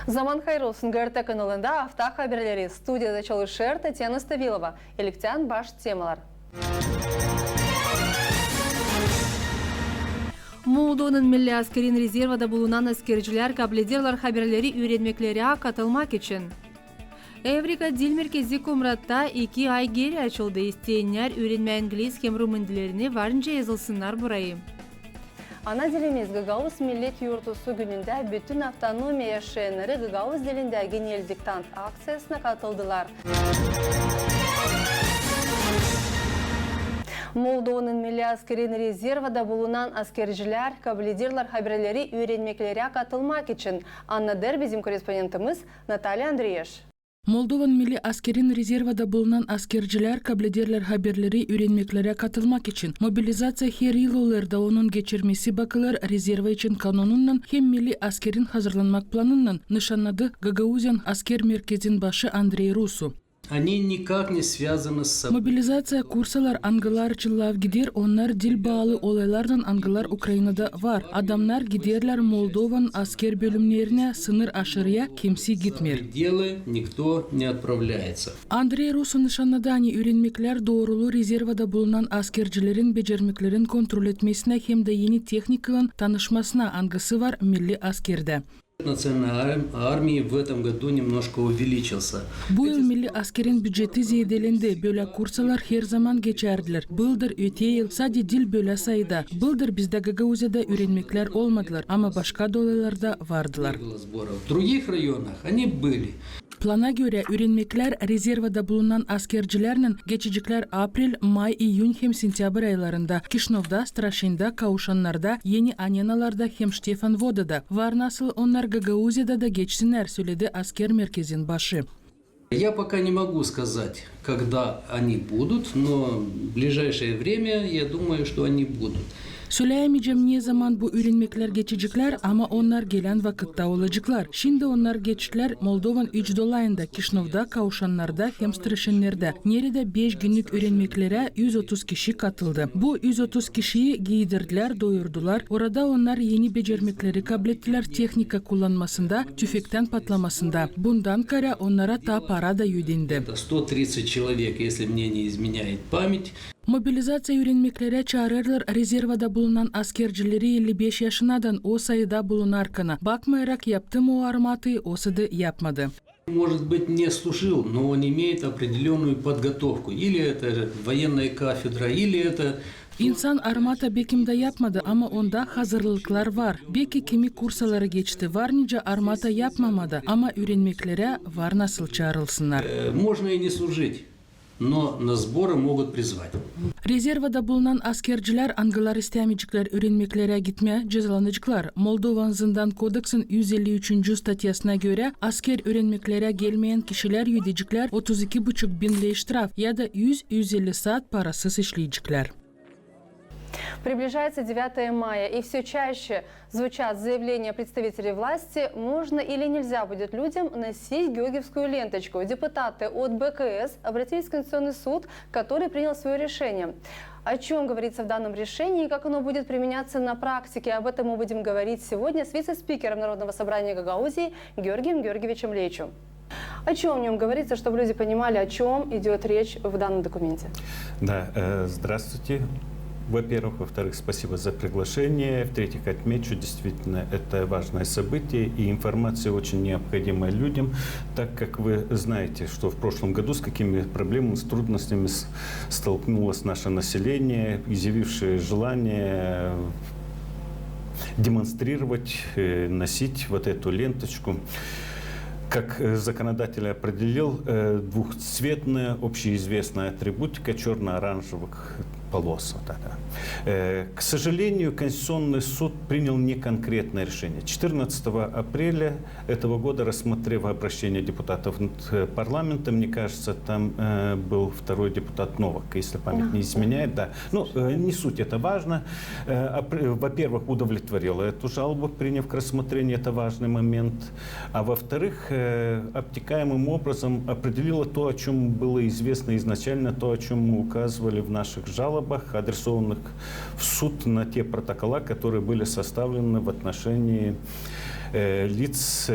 Заман хайрулсын ГРТ каналында авто хаберлери. Студияда çalışır Татьяна Ставилова. Еліктен баш темалар. Молдованын милли аскерин резервада булунан аскерчилер кабледерлар хаберлери үйренмеклери катылмак için. Эврика дил меркези Комратта 2 ай geri açıldı. İsteyenler öğrenme İngiliz hem Rumun dillerini varınca yazılsınlar burayı. Ana dilimiz Gagauz Millet Yurtusu gününde bütün avtonomiya yaşayanları Gagauz dilinde genel diktant aksiyasına katıldılar. Moldovanın milli askerin rezervada bulunan askerciler, kablediler haberleri öğrenmeklere katılmak için. Anladır bizim korespondentimiz Natalya Andreyev. Молдован milli askerin rezervada bulunan askerciler kablederler haberleri öğrenmeklere katılmak için mobilizasya her yıl olarda onun geçirmesi bakılır rezerva için kanunundan hem milli askerin hazırlanmak planından nişanladı Gagauzyan asker merkezin başı Andrei Rusu. Они никак не связаны с... Mobilizasya kursalar angılar çıllav gider, onlar dil bağlı olaylardan angılar Ukrayna'da var. Adamlar giderler Moldovan asker bölümlerine sınır aşırıya kimse gitmer. Никто не отправляется. Andrei Rusu nişanladığını öğrenmekler doğruluğu rezervada bulunan askercilerin becermeklerin kontrol etmesine hem de yeni tekniklerin tanışmasına angısı var milli askerde. Национальной армии в этом году немножко увеличился. Bu yıl milli askerin bütçeti ziyadelendi. Böyle kursalar her zaman geçerdiler. Bıldır öte yıl sadece dil böyle sayıda. Bıldır bizde Gagauza'da öğrenmekler olmadılar ama başka dolaylarda vardılar. В других районах они были. Plana göre öğrenmekler rezervada bulunan askercilerle geçecekler April, May, İyun hem Sentyabr aylarında Kişnov'da, Straşin'da, Kavuşanlar'da, Yeni Anyenalar'da hem Ştefanvoda'da var nasıl onlar Gagauza'da da geçsinler söyledi asker merkezin başı. Я пока не могу сказать, когда они будут, но в ближайшее время я думаю, что они будут. Söyleyemeyeceğim ne zaman bu öğrenmekler geçecekler ama onlar gelen vakitte olacaklar. Şimdi onlar geçtiler Moldovan 3 dolayında, Kişnov'da, Kavuşanlar'da hem Straşinler'de. Nerede 5 günlük öğrenmeklere 130 kişi katıldı. Bu 130 kişiyi giydirdiler, doyurdular. Orada onlar yeni becermekleri kablettiler teknika kullanmasında, tüfekten patlamasında. Bundan kara onlara ta para da ödendi. 130 человек, если мне не изменяет память. Mobilizasya öğrenmeklere çağırırlar rezervada bulunan askercileri 55 yaşından o sayıda bulunarkana. Bakmayarak yaptı mı o armatı, o sayıda yapmadı. Может быть, не служил, но он имеет определенную подготовку. Или это военная кафедра, или это... İnsan armata bekimde yapmadı ama onda hazırlıklar var. Belki kimi kursaları geçti, var nice armata yapmamadı ama öğrenmeklere var nasıl çağrılsınlar. Можно и не служить. Но на сборы могут призвать. Rezervada bulunan askerciler angılar istemeyecekler öğrenmeklere gitmeye cezalanacaklar. Moldovan Zindan Kodeks'in 153. statyasına göre asker öğrenmeklere gelmeyen kişiler ödeyecekler 32,5 bin lei штраф ya da 100-150 saat parasız işleyecekler. Приближается 9 мая, и все чаще звучат заявления представителей власти, можно или нельзя будет людям носить георгиевскую ленточку. Депутаты от БКС обратились в Конституционный суд, который принял свое решение. О чем говорится в данном решении и как оно будет применяться на практике, об этом мы будем говорить сегодня с вице-спикером Народного собрания Гагаузии Георгием Георгиевичем Лейчу. О чем в нем говорится, чтобы люди понимали, о чем идет речь в данном документе? Да, здравствуйте. Во-первых, во-вторых, спасибо за приглашение. В-третьих, отмечу, действительно, это важное событие, и информация очень необходима людям, так как вы знаете, что в прошлом году с какими проблемами, с трудностями столкнулось наше население, изъявившее желание демонстрировать, носить вот эту ленточку. Как законодатель определил, двухцветная общеизвестная атрибутика черно-оранжевых полос. Вот это. К сожалению, Конституционный суд принял неконкретное решение. 14 апреля этого года, рассмотрев обращение депутатов парламента, мне кажется, там был второй депутат Новак, если память не изменяет. Да. Ну, не суть, это важно. Во-первых, удовлетворила эту жалобу, приняв к рассмотрению, это важный момент. А во-вторых, обтекаемым образом определила то, о чем было известно изначально, то, о чем мы указывали в наших жалобах, адресованных в суд на те протокола, которые были составлены в отношении лиц,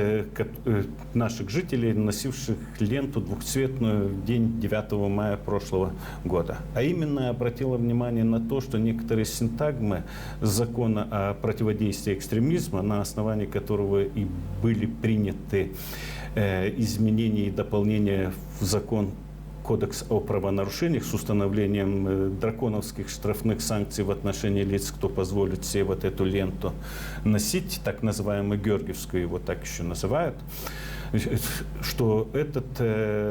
наших жителей, носивших ленту двухцветную в день 9 мая прошлого года. А именно обратила внимание на то, что некоторые синтагмы закона о противодействии экстремизма, на основании которого и были приняты изменения и дополнения в закон Кодекс о правонарушениях с установлением драконовских штрафных санкций в отношении лиц, кто позволит себе вот эту ленту носить, так называемую Георгиевскую, его так еще называют, что этот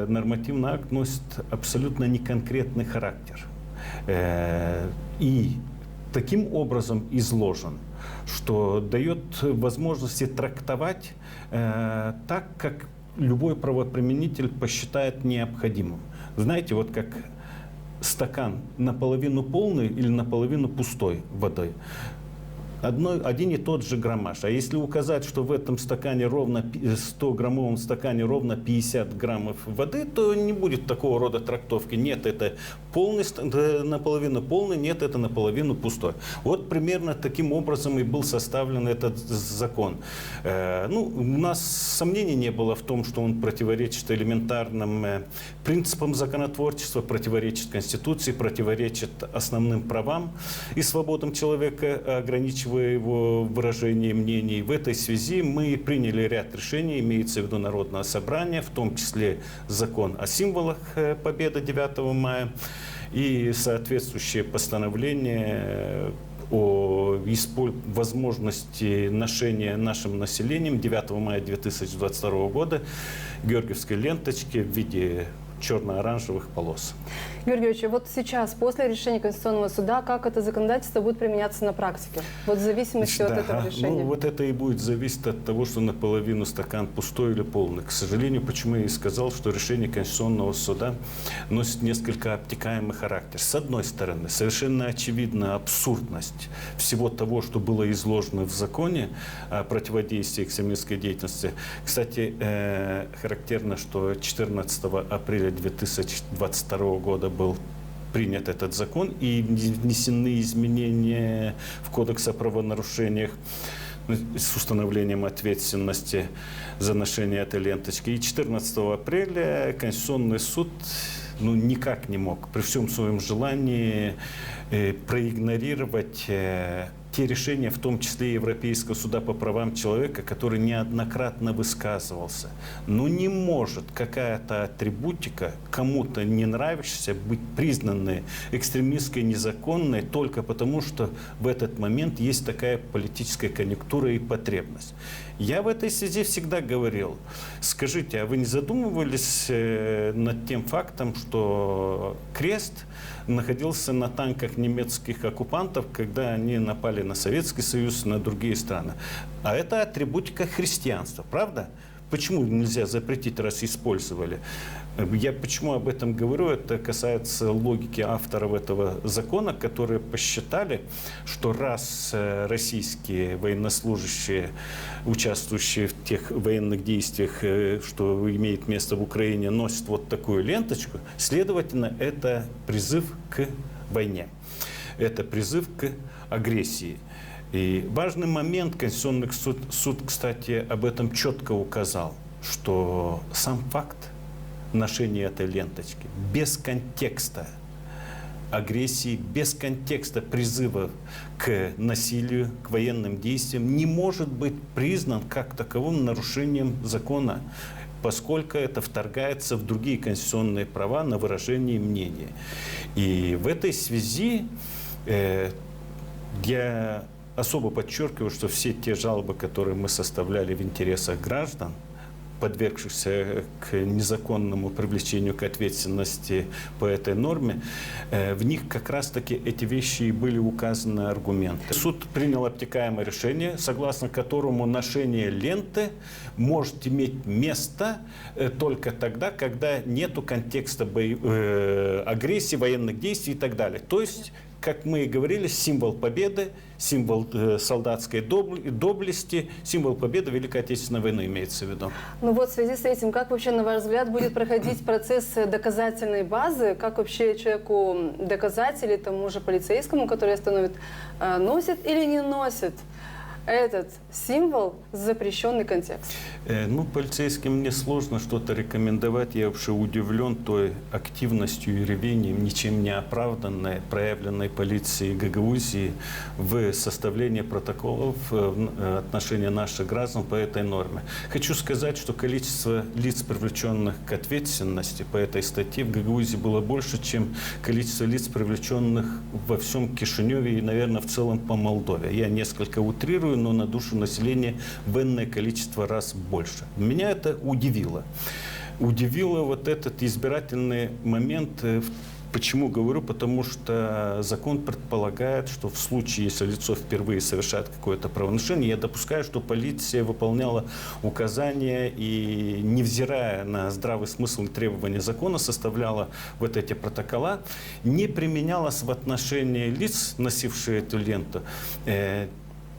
нормативный акт носит абсолютно неконкретный характер. И таким образом изложен, что дает возможности трактовать так, как любой правоприменитель посчитает необходимым. Знаете, вот как стакан наполовину полный или наполовину пустой водой. Один и тот же граммаж. А если указать, что в этом стакане ровно 100-граммовом стакане ровно 50 граммов воды, то не будет такого рода трактовки. Нет, это полный, наполовину полный, нет, это наполовину пустой. Вот примерно таким образом и был составлен этот закон. У нас сомнений не было в том, что он противоречит элементарным принципам законотворчества, противоречит Конституции, противоречит основным правам и свободам человека, ограничивая его выражение мнений. В этой связи мы приняли ряд решений, имеется в виду Народное собрание, в том числе закон о символах Победы 9 мая и соответствующее постановление о возможности ношения нашим населением 9 мая 2022 года георгиевской ленточки в виде черно-оранжевых полос. Георгий Ильич, вот сейчас, после решения Конституционного суда, как это законодательство будет применяться на практике? Вот в зависимости от этого решения. Вот это и будет зависеть от того, что наполовину стакан пустой или полный. К сожалению, почему я и сказал, что решение Конституционного суда носит несколько обтекаемый характер. С одной стороны, совершенно очевидна абсурдность всего того, что было изложено в законе о противодействии экстремистской деятельности. Кстати, характерно, что 14 апреля 2022 года был принят этот закон и внесены изменения в Кодекс о правонарушениях с установлением ответственности за ношение этой ленточки. И 14 апреля Конституционный суд никак не мог при всем своем желании проигнорировать те решения, в том числе Европейского суда по правам человека, который неоднократно высказывался. Не может какая-то атрибутика, кому-то не нравящаяся, быть признанной экстремистской, незаконной только потому, что в этот момент есть такая политическая конъюнктура и потребность. Я в этой связи всегда говорил, скажите, а вы не задумывались над тем фактом, что крест находился на танках немецких оккупантов, когда они напали на Советский Союз, на другие страны? А это атрибутика христианства, правда? Почему нельзя запретить, раз использовали? Я почему об этом говорю? Это касается логики авторов этого закона, которые посчитали, что раз российские военнослужащие, участвующие в тех военных действиях, что имеет место в Украине, носят вот такую ленточку, следовательно, это призыв к войне. Это призыв к агрессии. И важный момент, Конституционный суд, кстати, об этом четко указал, что сам факт ношения этой ленточки без контекста агрессии, без контекста призыва к насилию, к военным действиям не может быть признан как таковым нарушением закона, поскольку это вторгается в другие конституционные права на выражение мнения. И в этой связи я особо подчеркиваю, что все те жалобы, которые мы составляли в интересах граждан, подвергшихся к незаконному привлечению к ответственности по этой норме, в них как раз-таки эти вещи и были указаны аргументы. Суд принял обтекаемое решение, согласно которому ношение ленты может иметь место только тогда, когда нету контекста агрессии, военных действий и так далее. То есть, как мы и говорили, символ победы, символ солдатской доблести, символ победы Великой Отечественной войны имеется в виду. Ну вот в связи с этим, как вообще, на ваш взгляд, будет проходить процесс доказательной базы? Как вообще человеку доказать или тому же полицейскому, который остановит, носит или не носит этот символ запрещенный контекст? Полицейским мне сложно что-то рекомендовать. Я вообще удивлен той активностью и рвением, ничем не оправданной, проявленной полицией Гагаузии в составлении протоколов в отношении наших граждан по этой норме. Хочу сказать, что количество лиц, привлеченных к ответственности по этой статье в Гагаузии было больше, чем количество лиц, привлеченных во всем Кишиневе и, наверное, в целом по Молдове. Я несколько утрирую, но на душу населения в энное количество раз больше. Меня это удивило. Удивило вот этот избирательный момент. Почему говорю? Потому что закон предполагает, что в случае, если лицо впервые совершает какое-то правонарушение, я допускаю, что полиция выполняла указания и, невзирая на здравый смысл и требования закона, составляла вот эти протокола, не применялась в отношении лиц, носивших эту ленту,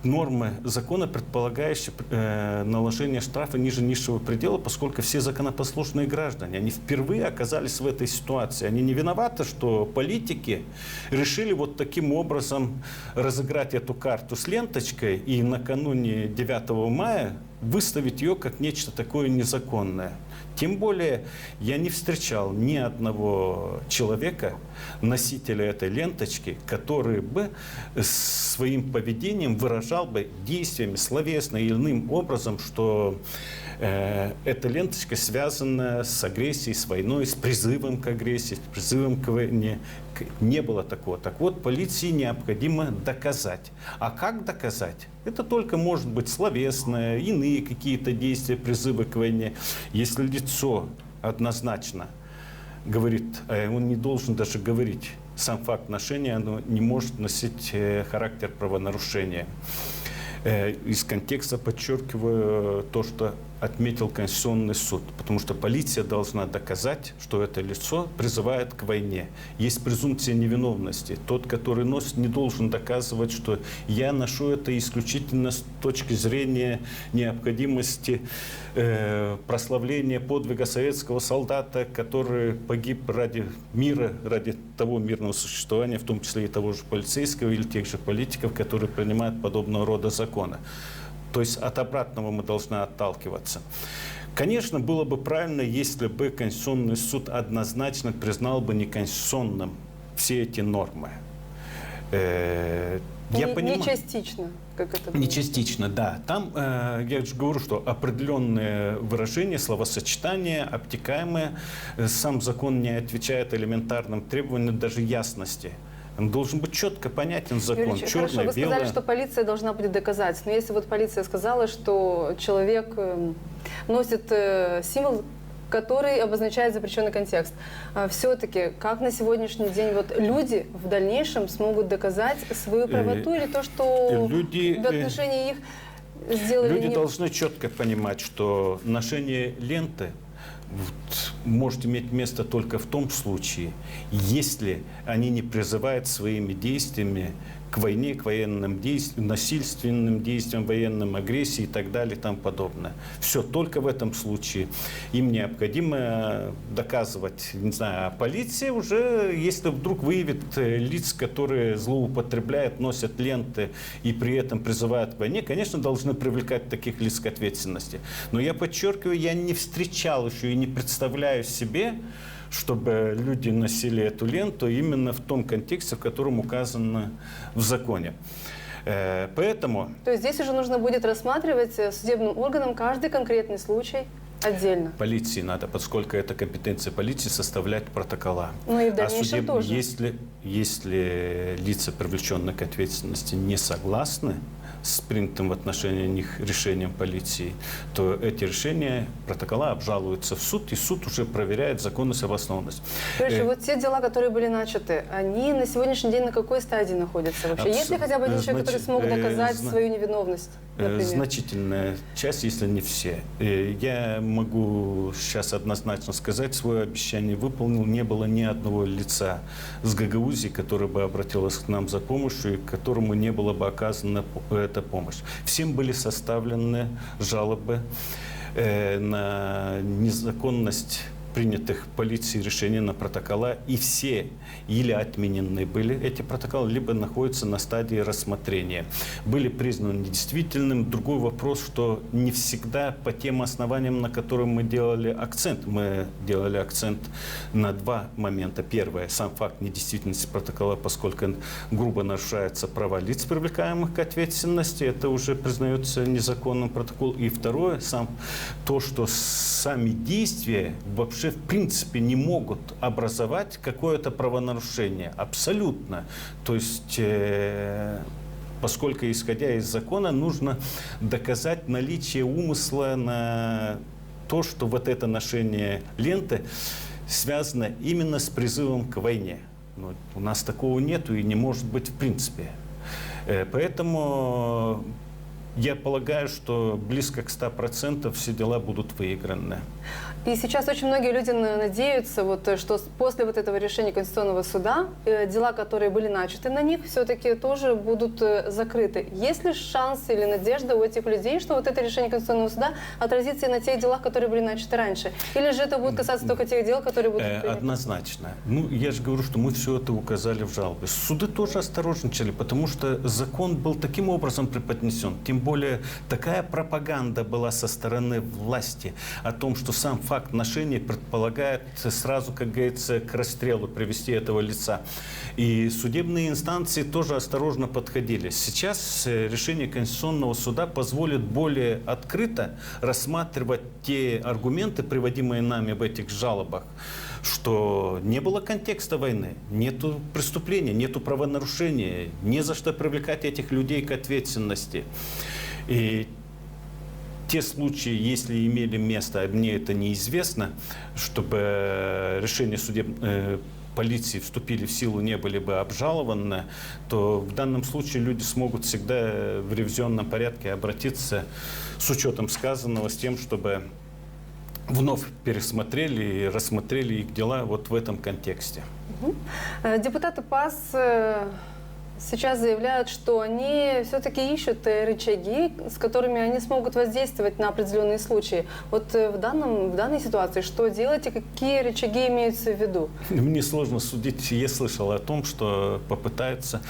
нормы закона, предполагающие наложение штрафа ниже низшего предела, поскольку все законопослушные граждане, они впервые оказались в этой ситуации. Они не виноваты, что политики решили вот таким образом разыграть эту карту с ленточкой и накануне 9 мая выставить ее как нечто такое незаконное. Тем более я не встречал ни одного человека, носителя этой ленточки, который бы своим поведением выражал бы действиями, словесно или иным образом, что эта ленточка связана с агрессией, с войной, с призывом к агрессии, с призывом к войне. Не было такого. Так вот, полиции необходимо доказать. А как доказать? Это только может быть словесное, иные какие-то действия, призывы к войне. Если лицо однозначно говорит, он не должен даже говорить, сам факт ношения, оно не может носить характер правонарушения. Из контекста подчеркиваю то, что отметил Конституционный суд, потому что полиция должна доказать, что это лицо призывает к войне. Есть презумпция невиновности. Тот, который носит, не должен доказывать, что я ношу это исключительно с точки зрения необходимости прославления подвига советского солдата, который погиб ради мира, ради того мирного существования, в том числе и того же полицейского или тех же политиков, которые принимают подобного рода законы. То есть от обратного мы должны отталкиваться. Конечно, было бы правильно, если бы Конституционный суд однозначно признал бы неконституционным все эти нормы. Я понимаю. Не частично, как это было. Не частично, да. Там, я же говорю, что определенные выражения, словосочетания, обтекаемые, сам закон не отвечает элементарным требованиям даже ясности. Он должен быть четко понятен закон, Юрий, черное, хорошо, вы белое. сказали, что полиция должна будет доказать. Но если вот полиция сказала, что человек носит символ, который обозначает запрещенный контекст, все-таки как на сегодняшний день вот люди в дальнейшем смогут доказать свою правоту или то, что в отношении их сделали Люди должны четко понимать, что ношение ленты может иметь место только в том случае, если они не призывают своими действиями к войне, к военным действиям, насильственным действиям, военным агрессии и так далее и тому подобное. Все, только в этом случае им необходимо доказывать, не знаю, а полиция уже, если вдруг выявит лиц, которые злоупотребляют, носят ленты и при этом призывают к войне, конечно, должны привлекать таких лиц к ответственности. Но я подчеркиваю, я не встречал еще и не представляю себе, чтобы люди носили эту ленту именно в том контексте, в котором указано в законе. Поэтому... То есть здесь уже нужно будет рассматривать судебным органам каждый конкретный случай отдельно. Полиции надо, поскольку это компетенция полиции, составлять протокола. Ну и в дальнейшем тоже. Если лица, привлеченные к ответственности, не согласны с принятым в отношении них решением полиции, то эти решения, протокола обжалуются в суд, и суд уже проверяет законность и обоснованность. Хорошо, вот те дела, которые были начаты, они на сегодняшний день на какой стадии находятся вообще? Есть ли хотя бы один человек, который смог доказать свою невиновность, например? Значительная часть, если не все. Я могу сейчас однозначно сказать, свое обещание выполнил. Не было ни одного лица с Гагаузии, которое бы обратилось к нам за помощью, и которому не была бы оказана эта помощь. Всем были составлены жалобы на незаконность принятых полицией решений на протокола, и все или отменены были эти протоколы, либо находятся на стадии рассмотрения. Были признаны недействительным. Другой вопрос, что не всегда по тем основаниям, на которые мы делали акцент. Мы делали акцент на два момента. Первое, сам факт недействительности протокола, поскольку грубо нарушаются права лиц, привлекаемых к ответственности, это уже признается незаконным протокол. И второе, то, что сами действия вообще в принципе не могут образовать какое-то правонарушение. Абсолютно. То есть, поскольку, исходя из закона, нужно доказать наличие умысла на то, что вот это ношение ленты связано именно с призывом к войне. Но у нас такого нету и не может быть в принципе. Поэтому я полагаю, что близко к 100% все дела будут выиграны. И сейчас очень многие люди надеются, что после этого решения Конституционного суда дела, которые были начаты на них, все-таки тоже будут закрыты. Есть ли шанс или надежда у этих людей, что это решение Конституционного суда отразится и на тех делах, которые были начаты раньше? Или же это будет касаться только тех дел, которые будут приняты? Однозначно. Я же говорю, что мы все это указали в жалобе. Суды тоже осторожничали, потому что закон был таким образом преподнесен. Тем более такая пропаганда была со стороны власти о том, что сам факт ношения предполагает сразу, как говорится, к расстрелу привести этого лица. И судебные инстанции тоже осторожно подходили. Сейчас решение Конституционного суда позволит более открыто рассматривать те аргументы, приводимые нами в этих жалобах, что не было контекста войны, нету преступления, нету правонарушения, не за что привлекать этих людей к ответственности. И те случаи, если имели место, мне это неизвестно, чтобы решения полиции вступили в силу, не были бы обжалованы, то в данном случае люди смогут всегда в ревизионном порядке обратиться с учетом сказанного, с тем, чтобы вновь пересмотрели и рассмотрели их дела вот в этом контексте. Депутаты ПАС сейчас заявляют, что они все-таки ищут рычаги, с которыми они смогут воздействовать на определенные случаи. Вот в данной ситуации что делать и какие рычаги имеются в виду? Мне сложно судить. Я слышал о том, что попытаются...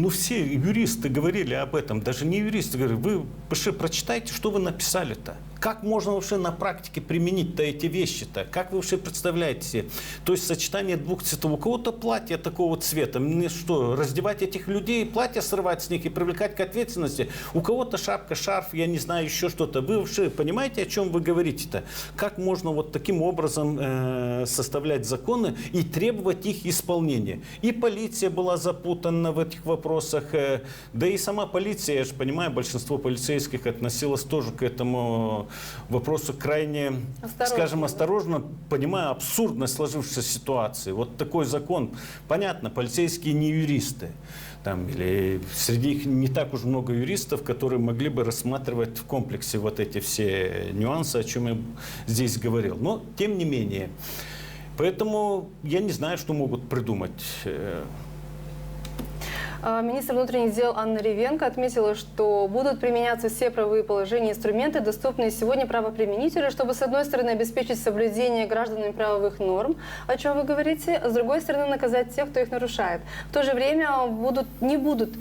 все юристы говорили об этом. Даже не юристы говорили. Вы вообще прочитайте, что вы написали-то. Как можно вообще на практике применить-то эти вещи-то? Как вы вообще представляете себе? То есть сочетание двух цветов. У кого-то платье такого цвета. Мне что, раздевать этих людей, платье срывать с них и привлекать к ответственности? У кого-то шапка, шарф, я не знаю, еще что-то. Вы вообще понимаете, о чем вы говорите-то? Как можно вот таким образом составлять законы и требовать их исполнения? И полиция была запутана в этих вопросах. Да и сама полиция, я же понимаю, большинство полицейских относилось тоже к этому вопросу крайне, скажем, осторожно, понимая абсурдность сложившейся ситуации. Вот такой закон. Понятно, полицейские не юристы. Или среди них не так уж много юристов, которые могли бы рассматривать в комплексе вот эти все нюансы, о чем я здесь говорил. Но, тем не менее. Поэтому я не знаю, что могут придумать. Министр внутренних дел Анна Ревенко отметила, что будут применяться все правовые положения и инструменты, доступные сегодня правоприменителю, чтобы, с одной стороны, обеспечить соблюдение гражданами правовых норм, о чем вы говорите, а с другой стороны, наказать тех, кто их нарушает. В то же время не будут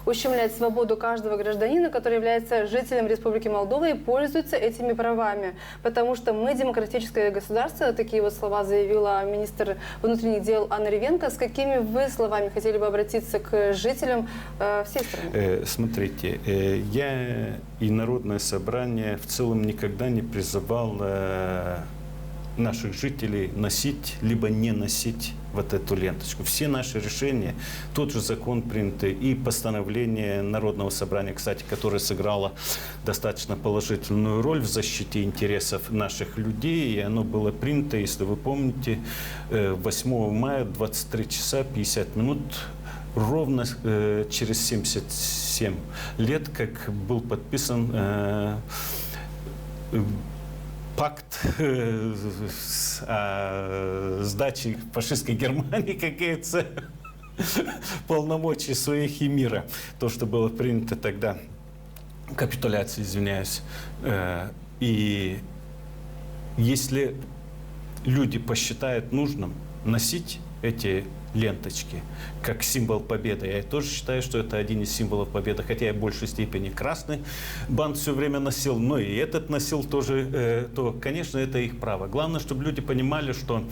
ущемлять свободу каждого гражданина, который является жителем Республики Молдова и пользуется этими правами. Потому что мы демократическое государство, такие вот слова заявила министр внутренних дел Анна Ревенко. С какими вы словами хотели бы обратиться к жителям всей страны? Смотрите, я и Народное собрание в целом никогда не призывал наших жителей носить, либо не носить вот эту ленточку. Все наши решения, тот же закон принятый и постановление Народного собрания, кстати, которое сыграло достаточно положительную роль в защите интересов наших людей, и оно было принято, если вы помните, 8 мая, 23 часа 50 минут, ровно через 77 лет, как был подписан пакт о сдаче фашистской Германии, как говорится, полномочий своих и мира. То, что было принято тогда, капитуляция, извиняюсь. И если люди посчитают нужным носить эти ленточки как символ победы. Я тоже считаю, что это один из символов победы, хотя я в большей степени красный бант все время носил, но и этот носил тоже, то, конечно, это их право. Главное, чтобы люди понимали, что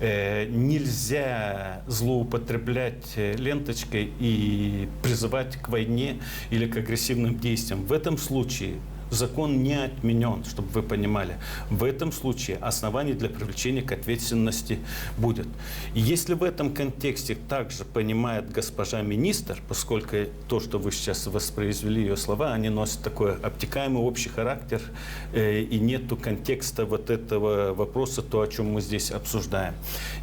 нельзя злоупотреблять ленточкой и призывать к войне или к агрессивным действиям. В этом случае закон не отменен, чтобы вы понимали. В этом случае оснований для привлечения к ответственности будет. И если в этом контексте также понимает госпожа министр, поскольку то, что вы сейчас воспроизвели ее слова, они носят такой обтекаемый общий характер, и нету контекста вот этого вопроса, то, о чем мы здесь обсуждаем.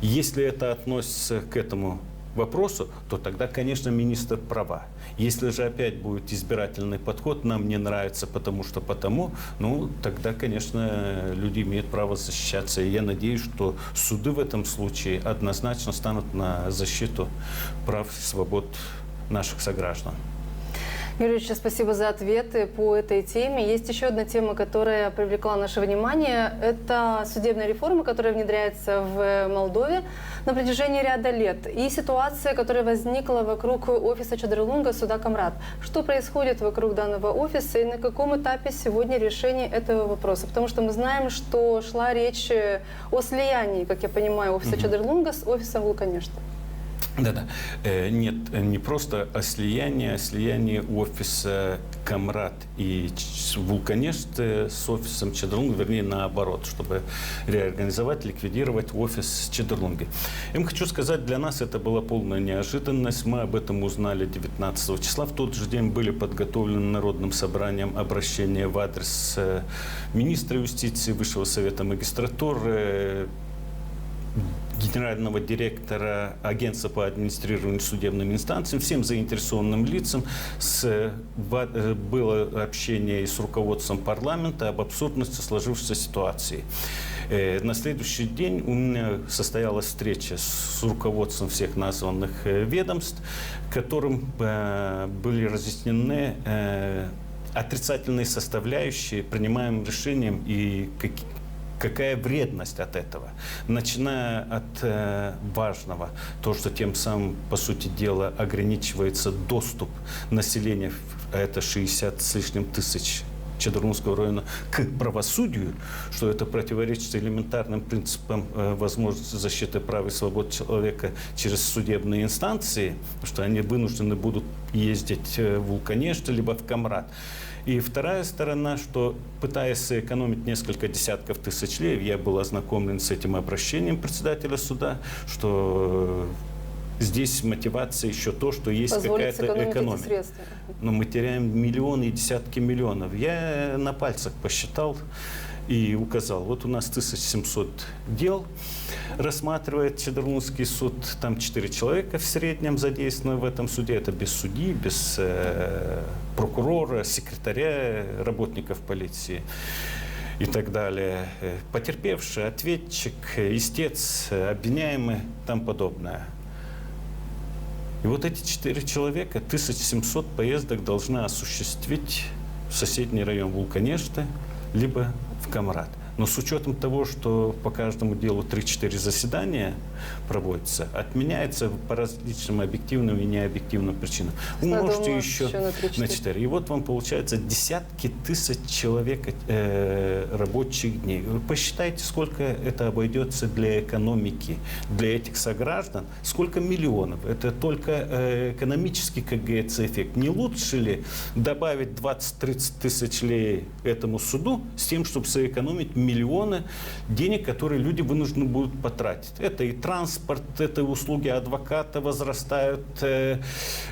Если это относится к этому вопросу, то тогда, конечно, министр права. Если же опять будет избирательный подход, нам не нравится, потому что потому, ну, тогда, конечно, люди имеют право защищаться. И я надеюсь, что суды в этом случае однозначно станут на защиту прав и свобод наших сограждан. Юрий Ильич, спасибо за ответы по этой теме. Есть еще одна тема, которая привлекла наше внимание. Это судебная реформа, которая внедряется в Молдове на протяжении ряда лет. И ситуация, которая возникла вокруг офиса Чедрлунга суда Камрад. Что происходит вокруг данного офиса и на каком этапе сегодня решение этого вопроса? Потому что мы знаем, что шла речь о слиянии, как я понимаю, офиса Чедрлунга с офисом Вулканешты. Да-да. Нет, не просто о слиянии офиса Камрад и Вулканешты с офисом Чедрлунга, вернее, наоборот, чтобы реорганизовать, ликвидировать офис Чедрлунги. Я вам хочу сказать, для нас это была полная неожиданность. Мы об этом узнали 19 числа. В тот же день были подготовлены Народным собранием обращения в адрес министра юстиции, Высшего совета магистратуры, генерального директора Агентства по администрированию судебными инстанциями, всем заинтересованным лицам. Было общение и с руководством парламента об абсурдности сложившейся ситуации. На следующий день у меня состоялась встреча с руководством всех названных ведомств, которым были разъяснены отрицательные составляющие принимаемым решением и какая вредность от этого. Начиная от важного, то, что тем самым, по сути дела, ограничивается доступ населения, а это 60 с лишним тысяч Чедрлунского района, к правосудию, что это противоречит элементарным принципам возможности защиты прав и свобод человека через судебные инстанции, что они вынуждены будут ездить в Вулканешты либо в Камрад. И вторая сторона, что, пытаясь сэкономить несколько десятков тысяч леев, я был ознакомлен с этим обращением председателя суда, что здесь мотивация еще то, что есть какая-то экономия. Но мы теряем миллионы и десятки миллионов. Я на пальцах посчитал и указал. Вот у нас 1700 дел рассматривает Чедрлунский суд. Там 4 человека в среднем задействованы в этом суде. Это без судьи, без прокурора, секретаря, работников полиции и так далее. Потерпевший, ответчик, истец, обвиняемый, там подобное. И вот эти 4 человека 1700 поездок должны осуществить в соседний район Вулканешты, либо в Камрад. Но с учетом того, что по каждому делу 3-4 заседания проводятся, отменяется по различным объективным и необъективным причинам. Умножьте еще на 4. И вот вам получается десятки тысяч человек рабочих дней. Вы посчитайте, сколько это обойдется для экономики, для этих сограждан, сколько миллионов. Это только экономический, как говорится, эффект. Не лучше ли добавить 20-30 тысяч лей этому суду с тем, чтобы сэкономить миллионы денег, которые люди вынуждены будут потратить. Это и транспорт, это и услуги адвоката возрастают.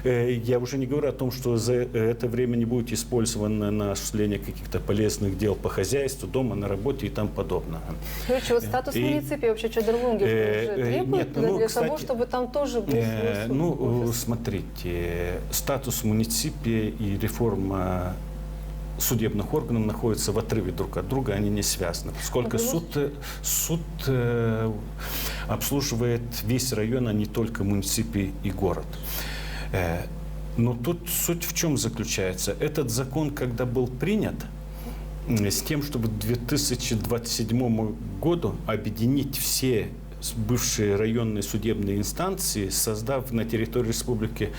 Я уже не говорю о том, что за это время не будет использовано на осуществление каких-то полезных дел по хозяйству, дома, на работе и тому подобное. Короче, вот статус муниципии вообще Чедерлунги уже требует для того, чтобы там тоже был свой суд? Ну, смотрите, статус муниципия и реформа судебных органов находятся в отрыве друг от друга, они не связаны. Поскольку суд обслуживает весь район, а не только муниципий и город. Но тут суть в чем заключается? Этот закон, когда был принят, с тем, чтобы к 2027 году объединить все бывшие районные судебные инстанции, создав на территории Республики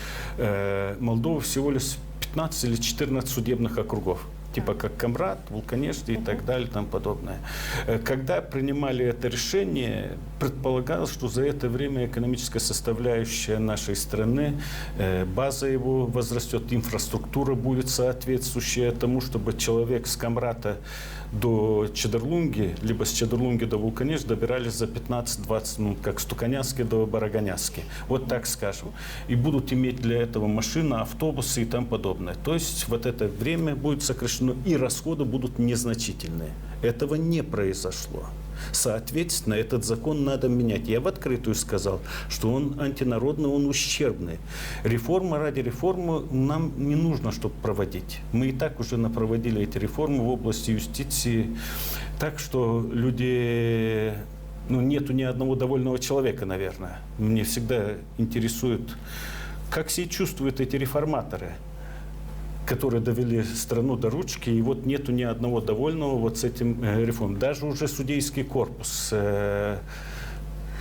Молдова всего лишь 15 или 14 судебных округов. Типа как Камрад, Вулканешти и так далее и тому подобное. Когда принимали это решение, предполагалось, что за это время экономическая составляющая нашей страны, база его возрастет, инфраструктура будет соответствующая тому, чтобы человек с Камрата до Чедерлунги, либо с Чедерлунги до Вулканешти добирались за 15-20 минут, как с Туканяски до Бараганяски. Вот так скажем. И будут иметь для этого машины, автобусы и тому подобное. То есть вот это время будет сокращено, и расходы будут незначительные. Этого не произошло. Соответственно, этот закон надо менять. Я в открытую сказал, что он антинародный, он ущербный. Реформа ради реформы нам не нужно, чтобы проводить. Мы и так уже напроводили эти реформы в области юстиции. Так что люди... нету ни одного довольного человека, наверное. Мне всегда интересует, как себя чувствуют эти реформаторы, которые довели страну до ручки, и вот нету ни одного довольного вот с этим реформой. Даже уже судейский корпус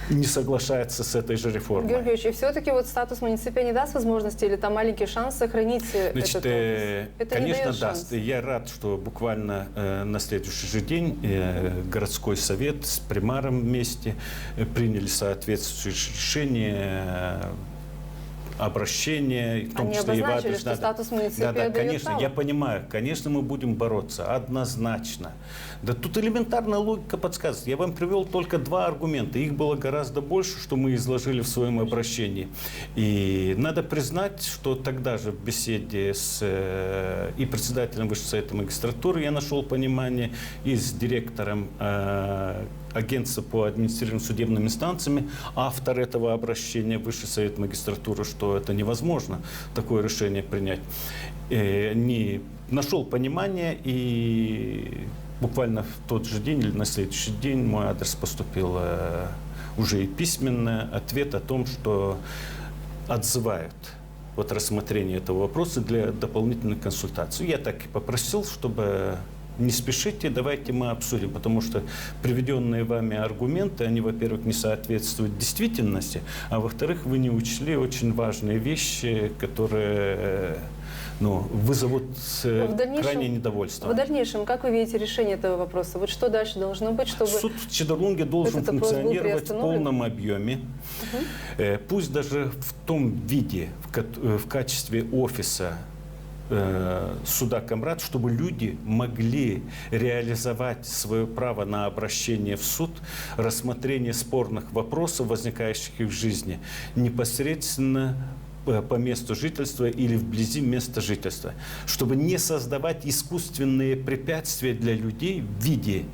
не соглашается с этой же реформой. Георгий Георгиевич, и все-таки вот статус муниципия не даст возможности, или там маленький шанс сохранить этот область? Это конечно, даст. Я рад, что буквально на следующий же день городской совет с примаром вместе приняли соответствующее решение, обращение, в том Они числе и в обозначили, адрес. что статус муниципия да, дает конечно, право. я понимаю, конечно, мы будем бороться, однозначно. Да тут элементарная логика подсказывает. Я вам привел только два аргумента, их было гораздо больше, что мы изложили в своем обращении. И надо признать, что тогда же в беседе с и председателем Высшего совета магистратуры я нашел понимание, и с директором Агентства по администрированию судебными инстанциями, автор этого обращения в Высший совет магистратуры, что это невозможно такое решение принять. Не нашел понимание, и буквально в тот же день или на следующий день мой адрес поступил уже и письменный ответ о том, что отзывают вот рассмотрение этого вопроса для дополнительной консультации. Я так и попросил, чтобы не спешите, давайте мы обсудим, потому что приведенные вами аргументы, они, во-первых, не соответствуют действительности, а во-вторых, вы не учли очень важные вещи, которые вызовут крайнее недовольство. В дальнейшем, как вы видите решение этого вопроса? Вот что дальше должно быть, чтобы... Суд в Чедерлунге должен функционировать в полном объеме. Пусть даже в том виде, в качестве офиса суда Камрад, чтобы люди могли реализовать свое право на обращение в суд, рассмотрение спорных вопросов, возникающих в жизни, непосредственно по месту жительства или вблизи места жительства, чтобы не создавать искусственные препятствия для людей в виде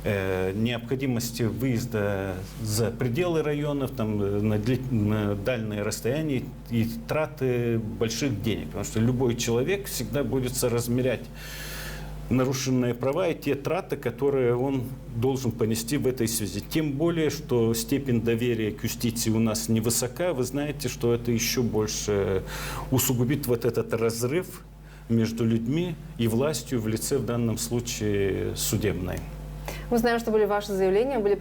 необходимости выезда за пределы районов, на дальние расстояния и траты больших денег. Потому что любой человек всегда будет соразмерять нарушенные права и те траты, которые он должен понести в этой связи. Тем более, что степень доверия к юстиции у нас невысока. Вы знаете, что это еще больше усугубит вот этот разрыв между людьми и властью в лице, в данном случае, судебной. Мы знаем, что были ваши заявления, были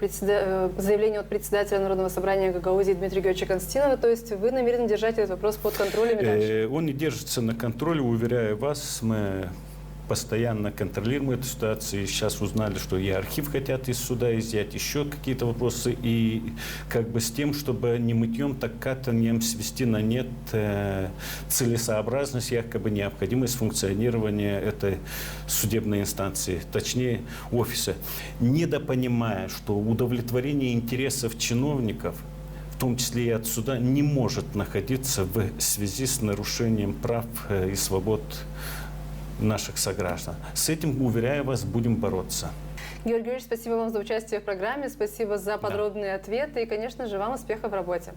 заявления от председателя Народного собрания Гагаузии Дмитрия Георгиевича Константинова. То есть вы намерены держать этот вопрос под контролем и дальше? Он не держится на контроле, уверяю вас. Мы постоянно контролируем эту ситуацию. Сейчас узнали, что и архив хотят из суда изъять, еще какие-то вопросы. И как бы с тем, чтобы не мытьем, так катанием свести на нет целесообразность, якобы необходимость функционирования этой судебной инстанции, точнее офиса, недопонимая, что удовлетворение интересов чиновников, в том числе и от суда, не может находиться в связи с нарушением прав и свобод наших сограждан. С этим, уверяю вас, будем бороться. Георгий Юрьевич, спасибо вам за участие в программе, спасибо за подробные ответы и, конечно же, вам успехов в работе.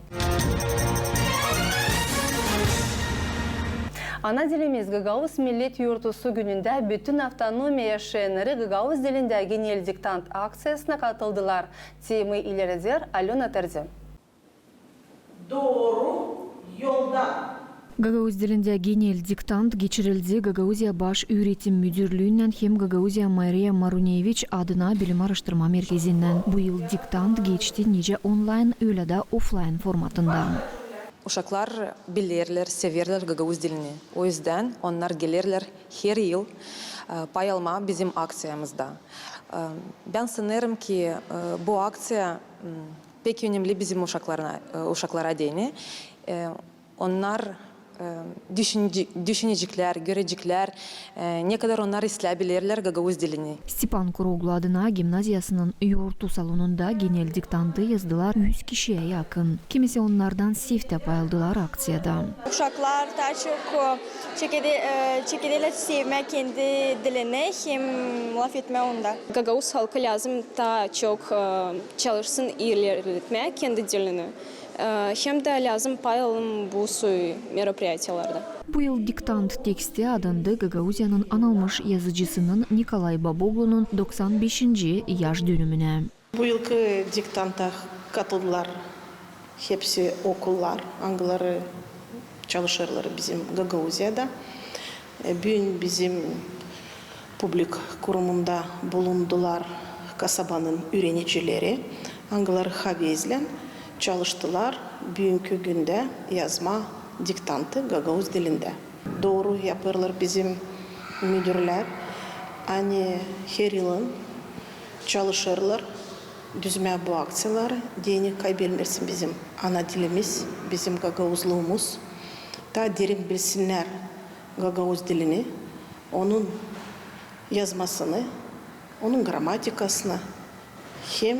Ана делемес Гагаус милlet юртусу gününde bütün автономия yaşayanları Гагаус dilinde genel diktant aksiyasına katıldılar. Temi ileridir Alona Terzi. Doğru yolda. Гагауз dilinde genel diktant geçirildi. Gagauzia Baş Üretim Müdürlüğü'nden hem Gagauzia Maria Marunevich adına bilim araştırma merkezinden. Bu yıl diktant geçti nice online öyle de offline formatında. Uşaklar bilirler, severler Gagavuz dilini. O yüzden onlar gelirler her yıl pay alma bizim aksiyamızda. Ben sanırım ki bu aksiya pek önemli bizim uşaklara değini. Onlar düşünecekler, görecekler, ne kadar onlar isteyebilirler Gagavuz dilini. Stepan Kuroglu adına gimnaziyasının yoğurtu salonunda genel diktantı yazdılar 100 kişiye yakın. Kimisi onlardan sifte pay aldılar aksiyada. Uşaklar daha çok çekirdeğiyle sevme kendi dilini hem laf etme onda. Gagavuz halkı lazım daha çok çalışsın ilerletmeye kendi dilini. Hem de lazım pay alın bu meropриятияларда. Bu yıl diktant teksti adında Gagauzya'nın anılmış yazıcısının Nikolay Baboglu'nun 95. yaş dönümüne. Bu yılki diktanta katıldılar hepsi okullar, hangileri çalışırlar bizim Gagauzya'da. Bugün bizim publik kurumunda bulundular kasabanın öğrenicileri, hangileri Havez'le çalıştılar. Bugünkü günde yazma diktantı Gagavuz dilinde. Doğru yapırlar bizim müdürler. Hani her yılın çalışırlar. Düzme bu aksiyaları. Dini kaybetmesin bizim ana dilimiz, bizim Gagavuzluğumuz. Daha derin bilsinler Gagavuz dilini, onun yazmasını, onun gramatikasını hem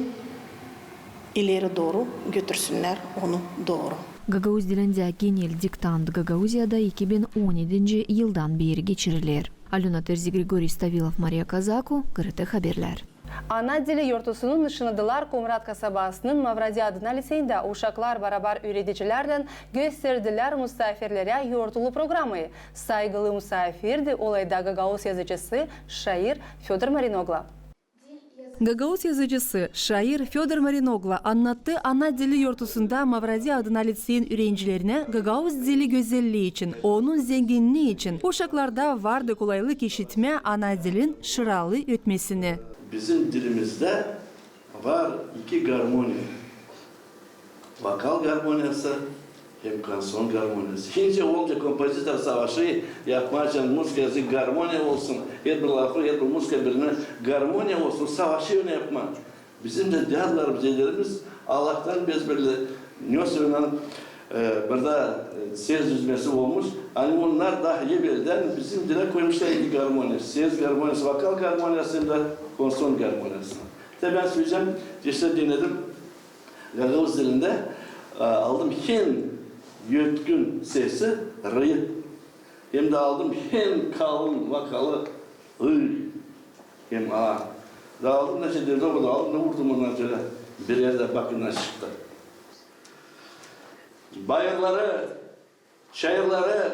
ileri doğru götürsünler onu doğru. Gagauz dilinde genel diktant Gagauzya'da 2017 yıldan beri geçirilir. Alona Terzi, Grigoriy Stavilov, Maria Kazaku, GRT Haberler. Ana dili yurtusunun nişanıdılar Kumrat kasabasının Mavradi adına liseyinde uşaklar barabar öğreticilerden gösterdiler musafirlere yurtulu programı. Saygılı musafirdi olayda Gagauz yazıcısı şair Fyodor Marinogla. Гагаuz yazıcısı, şair Fyodor Marinogla anlattı ana dili yurtusunda Mavradi adına liseyin öğrencilerine Gagauz dili güzelliği için, onun zenginliği için uşaklarda vardı kolaylık işitme ana dilin şıralı ötmesini. Bizim dilimizde var iki garmoni. Vokal garmoniyası hem kanson garmoniyası. Şimdi olunca kompozitör savaşı yapmak için müzik yazı garmoniya olsun. Her bir lafı, her bir müzik birine garmoniya olsun. Savaşı öne yapma. Bizim de diyarlarımız, şeylerimiz Allah'tan bezbirli. Niyosuyla burada ses düzmesi olmuş. Hani onlar daha evvelden bizim dile koymuşlar iki garmoniya. Ses garmoniyası, vokal garmoniyası hem de konson garmoniyası. İşte ben söyleyeceğim, işte dinledim. Gagavuz dilinde aldım hem yötkün sesi r'yı hem de aldım hem kalın vakalı ı hem a. Da aldım da şeyleri aldım da vurdum ondan sonra bir yerde bakımdan çıktı. Bayırları, şehirleri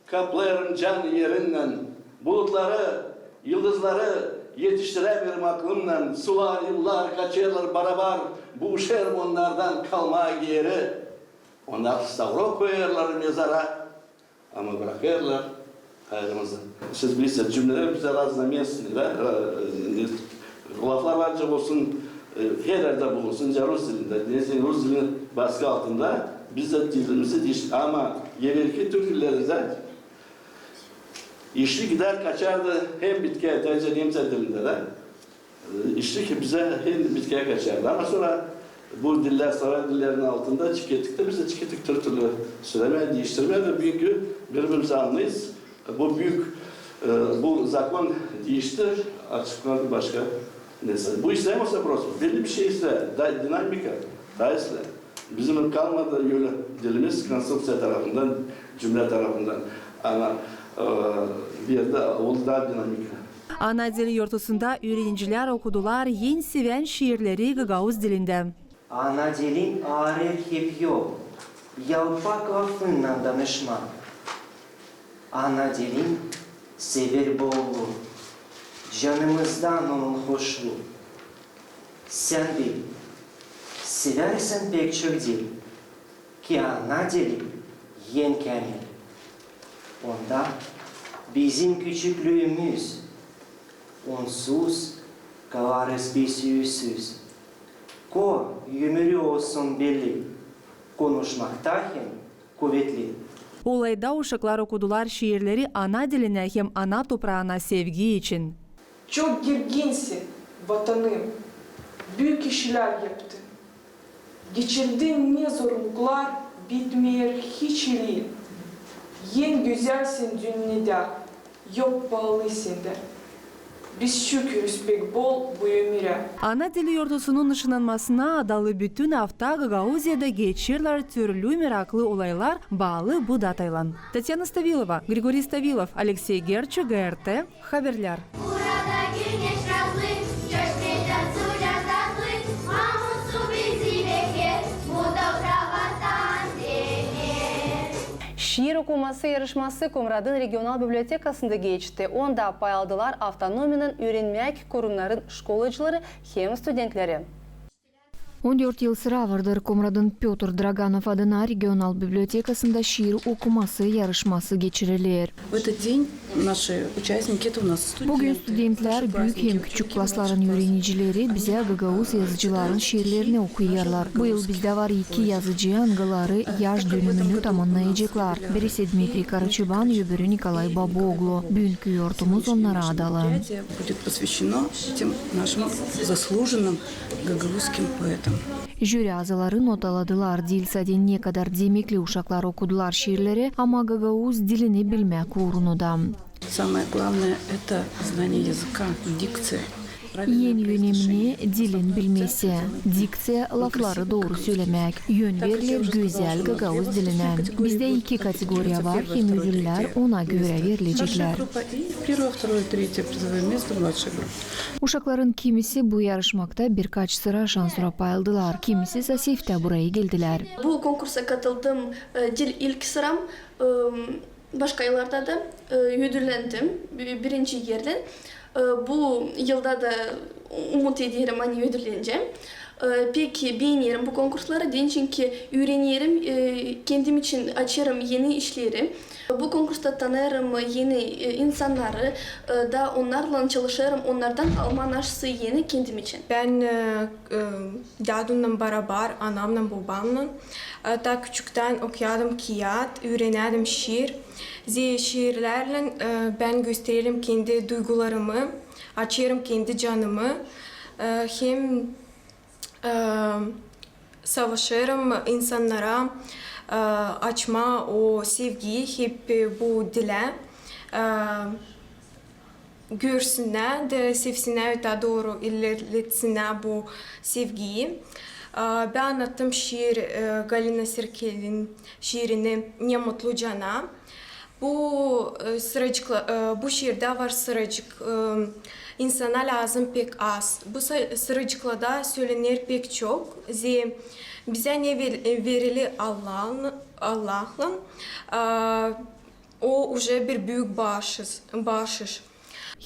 kaplarım can yerinden, bulutları, yıldızları yetiştirebilirim aklımdan. Sular, yıllar, kaçırlar barabar, bu şehir onlardan kalma geri. Onlar stavro koyarlar mezara ama bırakırlar hayrımızı. Siz bilirsiniz cümleler bize razlamıyorsunuz. Laflar varca olsun, her yerde bulunsun, Rus dilinde. Neyse Rus dilinin baskı altında biz de dilimizi değiştirdik. Ama yerelki Türk dillerinde İşli gider kaçardı hem bitkiye derece Nemse dilinde de. İşli bize hem bitkiye kaçardı. Ama sonra bu diller, saray dillerinin altında çıkettikte biz de çıkettik türlü söylemeye, değiştirmeye ve büyük birbirimize anlayız. Bu büyük, bu zakon değişti, açıklandı başka neyse. Bu İslam'sa burası. Belli bir şey ise, dinamika, daha ise. Bizim kalmadı öyle dilimiz konstrüksiyon tarafından, cümle tarafından. Ama bir yerde oldu daha dinamika. Ana dili yurtusunda öğrenciler okudular en seven şiirleri Gagavuz dilinde. Ana dilin ağrır hep yok. Yalpak lafından danışma. Ana dilin sever bolluğu. Canımızdan onun hoşluğu. Sen bil. Seversen pek çok dil. Ki ana dili yen kamil. Onda bizim küçüklüğümüz onsuz kalarız biz yüzsüz. Ko yümürü olsun belli, konuşmakta hem kuvvetli. Olayda uşaklar okudular şiirleri ana diline hem ana toprağına sevgi için. Çok gerginsin vatanım, büyük işler yaptın. Geçirdin ne zorluklar, bitmiyor hiç ili. En güzelsin dünyada, yok bağlısın da. Biz şükürüz pek bol bu ömüre. Ana dili yurtusunun ışınlanmasına adalı bütün hafta Gagauziyada geçirler türlü meraklı olaylar bağlı bu datayla. Tatyana Stavilova, Grigoriy Stavilov, Alexey Gerchu, GRT, Haberler. Şiir okuması yarışması Komradın Regional Bibliotekasında geçti. Onda pay aldılar avtonominin öğrenmek kurumların şkolacıları hem studentleri. 14 yıl sıra vardır Komradın Pyotr Draganov adına Regional Bibliotekasında şiir okuması yarışması geçirilir. Bugün studentler büyük hem küçük klasların öğrencileri bize Gagavuz yazıcıların şiirlerini okuyarlar. Bu yıl bizde var 2 yazıcı angaları yaş dönümünü tamamlayacaklar. Birisi Dmitri Karaçıban, öbürü Nikolay Baboglu. Bugünkü yortumuz onlara adalı. Jüri azaları notaladılar. Dilsa'da ne kadar demekli uşaklar okudular şiirleri ama Gagavuz dilini bilmek uğruna. Самое главное – это знание языка, дикция. En önemli dilin bilmesi, diksiya lafları doğru söylemek, yön verilir güzel Gagavuz diline. Bizde 2 kategoriya var, hem ödüller ona göre verilecekler. Uşakların kimisi bu yarışmakta birkaç sıra şanslara pay aldılar, kimisi ise sifte buraya geldiler. Bu konkursa katıldım, dil ilk sıram. Başka yıllarda da ödüllendim, birinci yerden. Bu yılda da umut ediyorum hani ödülleneceğim. Peki beğenirim bu konkursları den çünkü öğrenirim, kendim için açarım yeni işleri. Bu konkursta tanırım yeni insanları da onlarla çalışırım, onlardan alman aşısı yeni kendim için. Ben dadımla beraber, anamla babamla da küçükten okuyordum kağıt, öğrenirdim şiir. Şiirlerle ben gösteririm kendi duygularımı, açarım kendi canımı. Hem savaşırım insanlara, açma o sevgiyi hep bu dile. Görsünler de sevsinler, daha doğru ilerletsinler bu sevgiyi. Ben anlattım şiir Galina Sirkel'in şiirini Ne Mutlu Cana. Bu şiirde var sıracık. İnsana lazım pek az. Bu sıracıklarda söylenir pek çok. Bize ne verili Allah'la. O уже bir büyük bağışış.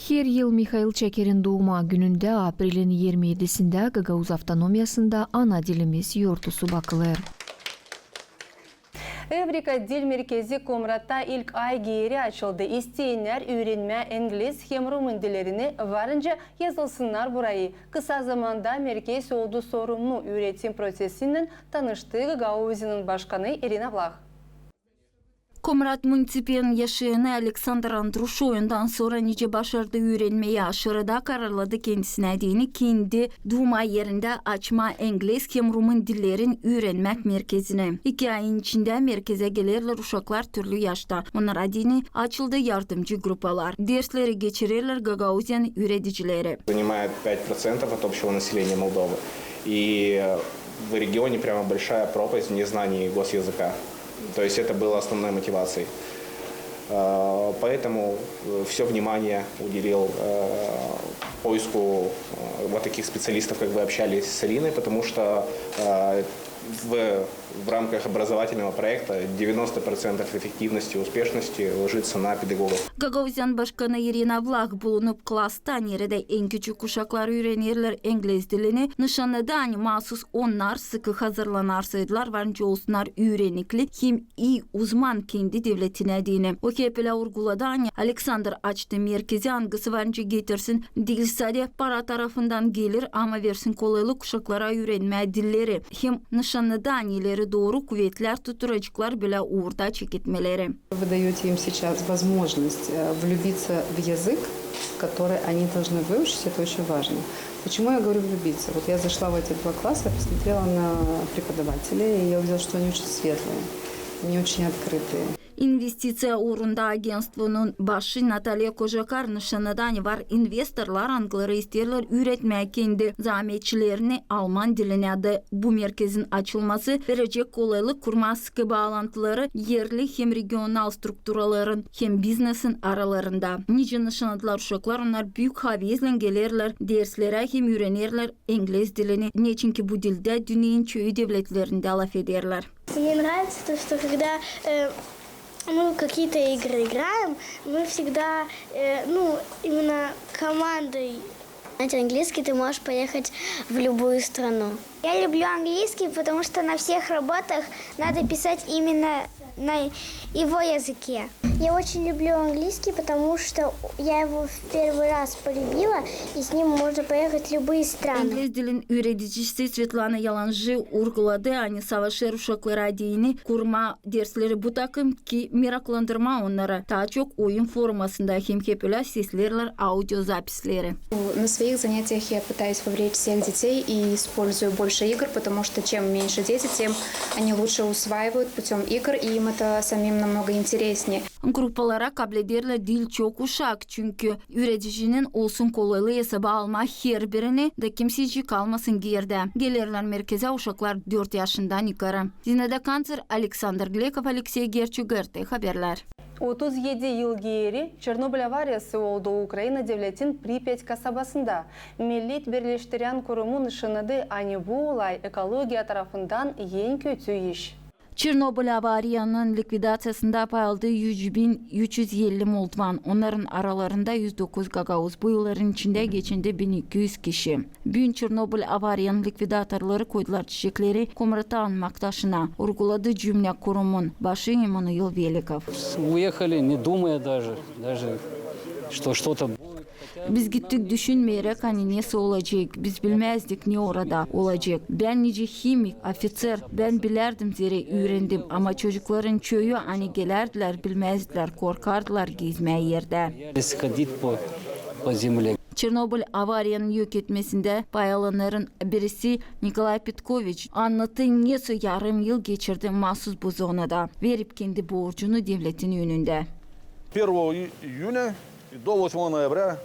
Her yıl Mikhail Çeker'in doğuma gününde April'in 27'sinde Gagavuz Avtonomiyasında ana dilimiz yurtusu bakılır. Evrika Dil Merkezi Komrat'ta ilk ay geri açıldı. İsteyenler öğrenme İngiliz hem Rumun dillerini varınca yazılsınlar burayı. Kısa zamanda merkez oldu sorumlu üretim prosesinden tanıştığı Gagavuzi'nin başkanı Irina Vlach. Komrat munisipalinin yaşayanı Alexander Andrush oyundan sonra nice başarıda öğrenmeyi aşırıda kararladı kendisine diyeni kendi Duma yerinde açma İngiliz hem Rumun dillerin öğrenmek merkezine. 2 ayın içinde merkeze gelirler uşaklar türlü yaşta. Onlara diyeni açıldı yardımcı gruppalar. Dersleri geçirirler Gagauzyan üreticileri. Занимает 5% от общего населения Молдовы. И в регионе прямо большая пропасть в незнании госязыка. То есть это было основной мотивацией. Поэтому все внимание уделил поиску вот таких специалистов, как вы общались с Алиной, потому что в рамках образовательного проекта 90% эффективности и успешности ложится на педагогов. Gagauzyan Başkanı Irina Vlach bulunup klasta nerede en küçük uşaklar öğrenirler İngiliz dilini. Nişanlıdan mahsus onlar sıkı hazırlanarsaydılar varınca olsunlar öğrenikli hem iyi uzman kendi devletine diyene. O kepele urguladan Alexander açtı merkezi hangisi varınca getirsin. Dilse de para tarafından gelir ama versin kolaylık uşaklara öğrenme dilleri. Hem nişanlıdan ileri doğru kuvvetler tutturacıklar bile uğurda çekitmeleri. Вы даете им сейчас возможность влюбиться в язык, который они должны выучить, это очень важно. Почему я говорю влюбиться? Вот я зашла в эти 2 класса, посмотрела на преподавателей, и я увидела, что они очень светлые, они очень открытые. İnvestitsiya uğrunda agentstvanın başı Natalya Kojakar nişanıdan var investorlar Angları isterler üretmeye kendi zahmetçilerini Alman diline adı. Bu merkezin açılması verecek kolaylık kurma sıkı bağlantıları yerli hem regional strukturaların hem biznesin aralarında. Nice nişanlılar uşaklar onlar büyük havizle gelirler derslere hem öğrenirler İngiliz dilini. Niçin ki bu dilde dünyanın çoğu devletlerinde laf ederler. Мне нравится то, что когда мы какие-то игры играем, мы всегда, именно командой. Знаете, английский ты можешь поехать в любую страну. Я люблю английский, потому что на всех работах надо писать именно на его языке. Я очень люблю английский, потому что я его в первый раз полюбила, и с ним можно поехать в любые страны. İngiliz dilin üreticisi Svetlana Yalancı urguladı. Aynı savaşır uşaklara dini kurma dersleri bu takım ki meraklandırma onlara. Daha çok oyun formasında hem kepüler seslerler audio zapisleri. На своих занятиях я пытаюсь вовлечь всех детей и использую больше игр, потому что чем меньше дети, тем они лучше усваивают путем игр, и им это самим намного интереснее. Gruppalara kabul ederler dil çok uşak çünkü üreticinin olsun kolaylığı hesaba alma her birini de kimseci kalmasın geride. Gelirler merkeze uşaklar 4 yaşından yukarı. Zinede Kanser, Alexander Glekov, Alexey Gerçugerte haberler. 37 yıl geri Çernobil avariyası oldu Ukrayna devletin Pripyat kasabasında. Millet Birleştiren Kurumu nişanladı. Aynı bu olay ekologiya tarafından en kötü iş. Çernobil avariyanın likvidasiyasında payaldığı 100.350 Moldovan. Onların aralarında 109 Gagauz. Bu yılların içinde geçindi 1200 kişi. Bugün Çernobil avariyanın likvidatorları koydular çiçekleri Komratan Maktaşı'na. Urguladı cümle kurumun başı Emanuel Velikov. Уехали, не думая даже что что-то. Biz gittik düşünmeyerek hani nesi olacak. Biz bilmezdik ne orada olacak. Ben nice himik, ofiser, ben bilerdim zire öğrendim. Ama çocukların çoğu hani gelerdiler bilmezdiler, korkardılar gezmeye yerde. Çernobil avariyanın yok etmesinde bayalanların birisi Nikolay Petkoviç anlattı nasıl yarım yıl geçirdi mahsus bu zonada. Verip kendi borcunu devletin önünde. 1 июня до 8 ноября.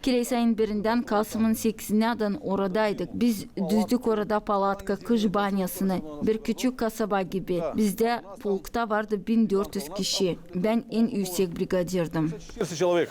Kireys ayın 1'inden Kasım'ın 8'ine adan oradaydık. Biz düzdük orada palatka, kış banyasını, bir küçük kasaba gibi. Bizde polkta vardı 1400 kişi. Ben en yüksek brigadirdim. 400 человек.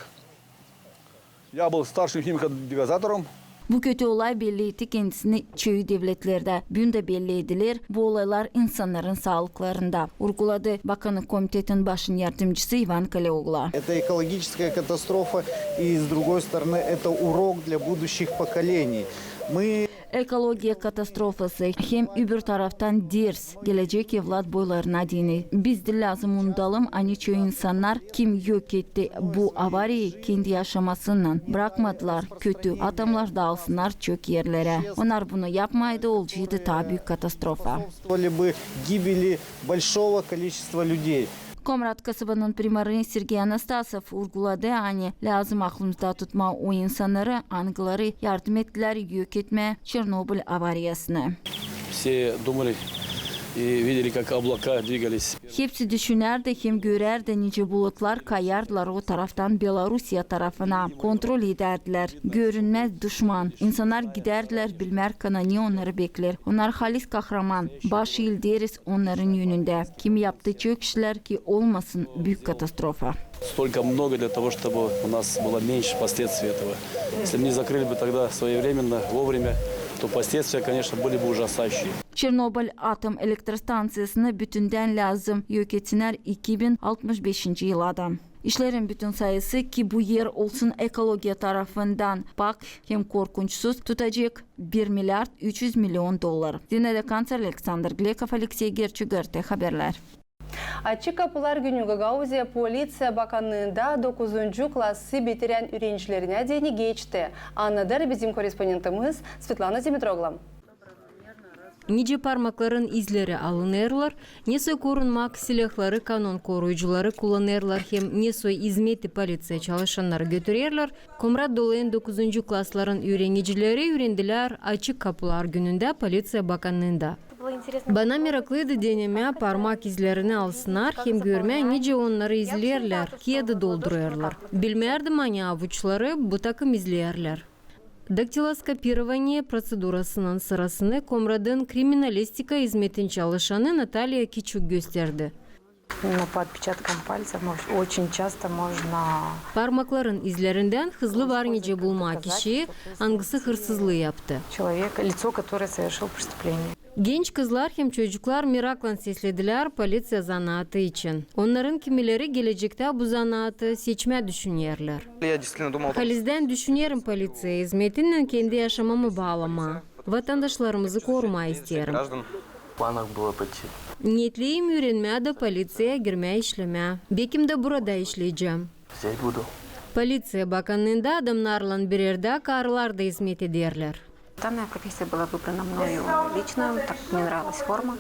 Я был старшим химиком-дегазатором. Bu kötü olay belli etti kendisini çoğu devletlerde. Bugün de belli edilir. Bu olaylar insanların sağlıklarında. Urguladı Bakanı Komitetin başın yardımcısı Ivan Kaleoglu. Это экологическая катастрофа, и с другой стороны это урок для будущих поколений. Мы Ekologiya katastrofası hem öbür taraftan ders gelecek evlat boylarına dini. Biz de lazım unudalım hani çoğu insanlar kim yok etti bu avariyi kendi yaşamasından bırakmadılar. Kötü atomlar dağılsınlar çok yerlere. Onlar bunu yapmaydı olacaktı daha büyük katastrofa. гибели большого количества людей. Komrat kasabının primarını Sergey Anastasov vurguladı. Hani lazım aklımızda tutma o insanları, anıları yardım ettiler yok etme Çernobil avariyasına. Все думали и видели, как облака двигались. Hepsi düşünerdi, hem görerdi nice bulutlar kayardılar o taraftan Belarusya tarafına. Kontrol ederdiler. Görünmez düşman. İnsanlar giderdiler bilmer kanani onları bekler. Onlar halis kahraman. Başı ilderiz onların yönünde. Kim yaptı çok işler ki olmasın büyük katastrofa. Столько много для того, чтобы у нас было меньше последствий этого. Если бы не закрыли бы тогда своевременно, вовремя, то последствия, конечно, были бы ужасающие. Çernobil atom elektrostansiyasını bütünden lazım yok etsinler 2065 yılada. İşlerin bütün sayısı ki bu yer olsun ekologiya tarafından bak hem korkunçsuz tutacak 1 milyar 300 milyon dolar. Dinledi kanser Alexander Glekov, Alexey Gerçugörte haberler. Açık Kapılar Günü Gagauzya Polisiya Bakanlığı'nda 9. klası bitiren öğrencilerine deni geçti. Anladır bizim korespondentimiz Svetlana Dimitrogla. Nice parmakların izleri alınırlar, nese korunmak silahları kanun koruyucuları kullanırlar hem nese hizmeti polisiye çalışanları götürürler. Komrat dolayın 9. klasların öğrencileri öğrendiler Açık Kapılar Günü'nde Polisiya Bakanlığı'nda. Bana meraklıydı deneme parmak izlerini alsınlar hem görme nice onları izlerler, kağıdı doldururlar. Bilmerdim hani avuçları bu takım izlerler. Daktiloskopирование prosedurasının sırasını Komrad'ın kriminalistika hizmetin çalışanı Natalya Kiçuk gösterdi. По отпечаткам пальцев очень часто можно... Parmakların izlerinden hızlı var nice bulma kişi hangisi hırsızlığı yaptı. Человека, лицо, которое совершил преступление. Genç kızlar hem çocuklar merakla seslediler polisiye zanaatı için. Onların kimileri gelecekte bu zanaatı seçme düşünürler. Halizden düşünüyorum polisiye hizmetinden kendi yaşamamı bağlama. Vatandaşlarımızı koruma isterim. Niyetliyim öğrenmeye de polisiye girmeye işleme. Bekim de burada işleyeceğim. Polisiya Bakanlığı'nda adamlarla bir yerde karılar da hizmet ederler. Данная профессия была выбрана мною лично, так мне нравилась форма.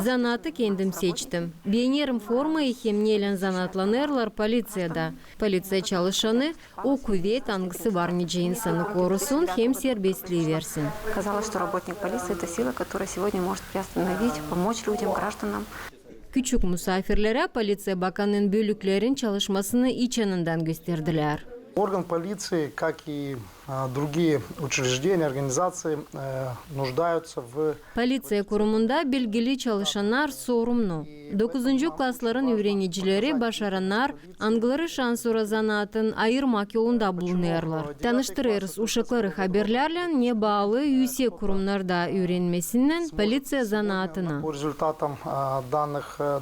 Zanaatı kendim seçtim. Beğenirim formayı hem neyle zanatlanırlar polisiyada. Polisiye çalışanı o kuvvet hangisi var nice insanı korusun hem serbestliği versin. Казалось, что работник полиции – это сила, которая сегодня может приостановить, помочь людям, гражданам. Küçük misafirlere Polisiya Bakanlığı'nın bölüklerin çalışmasını iç yanından gösterdiler. Орган полиции, как и другие учреждения, организации, нуждаются в... Polisiya kurumunda bilgili çalışanlar sorumlu. 9. klasların öğrencileri başaranlar, angları şansura zanaatın ayırmak yolunda bulunurlar. Tanıştırırız uşakları haberlerle ne bağlı yüksek kurumlarda öğrenmesinden polisiya zanaatına. По результатам